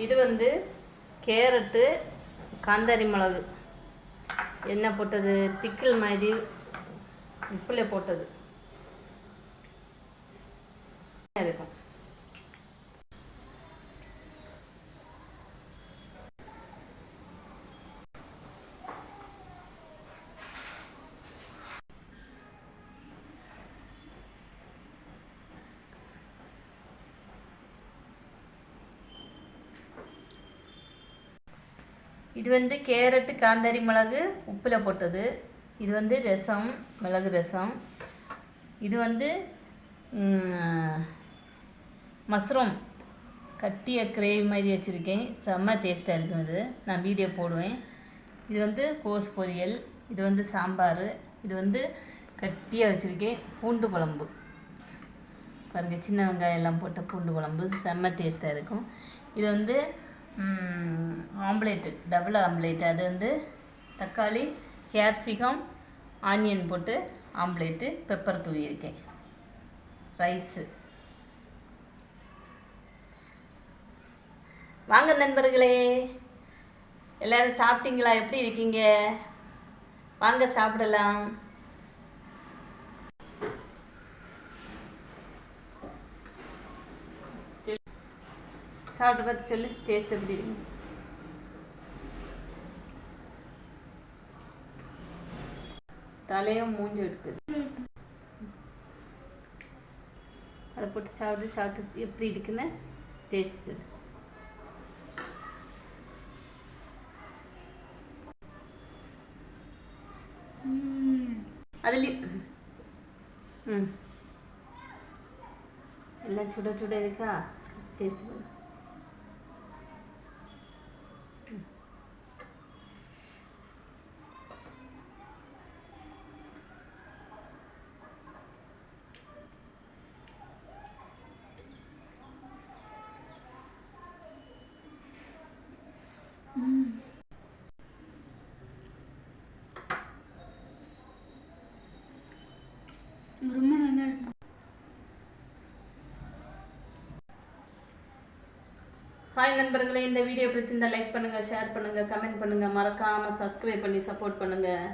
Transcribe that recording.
இது வந்து கேரட்டு, காந்தாரி மிளகு என்ன போட்டது, பிக்கிள் மாதிரி உப்புல போட்டது இருக்கும். இது வந்து கேரட்டு, காந்தாரி மிளகு உப்பில் போட்டது. இது வந்து ரசம், மிளகு ரசம். இது வந்து மஷ்ரூம் கட்டிய கிரேவி மாதிரி வச்சுருக்கேன். செம்ம டேஸ்ட்டாக இருக்கும். இது நான் வீடியோ போடுவேன். இது வந்து கோஸ் பொரியல். இது வந்து சாம்பார். இது வந்து கட்டியாக வச்சுருக்கேன் பூண்டு குழம்பு. பாருங்கள், சின்ன வெங்காயம் எல்லாம் போட்ட பூண்டு குழம்பு செம்ம டேஸ்ட்டாக இருக்கும். இது வந்து ஆம்லேட்டு, டபுள் ஆம்லேட்டு. அது வந்து தக்காளி, கேப்சிகம், ஆனியன் போட்டு ஆம்லேட்டு, பெப்பர் தூவியிருக்கேன். ரைஸு. வாங்க நண்பர்களே, எல்லோரும் சாப்பிட்டீங்களா? எப்படி இருக்கீங்க? வாங்க சாப்பிடலாம். சாப்பிட்டு பார்த்து சொல்லு, டேஸ்ட் எப்படி இருக்கு? தலையும் மூஞ்சி எடுக்குது. அதை போட்டு சாப்பிட்டு எப்படி இருக்குன்னு டேஸ்ட் சொல்லு. அதுலேயும் எல்லாம் சுட சுட இருக்கா? டேஸ்ட் பண்ணு. ரொம்ப நல்லா இருக்கு. ஹாய் நண்பர்களே, இந்த வீடியோ பிடிச்சிருந்தா லைக் பண்ணுங்கள், ஷேர் பண்ணுங்கள், கமெண்ட் பண்ணுங்கள், மறக்காமல் சப்ஸ்கிரைப் பண்ணி சப்போர்ட் பண்ணுங்கள்.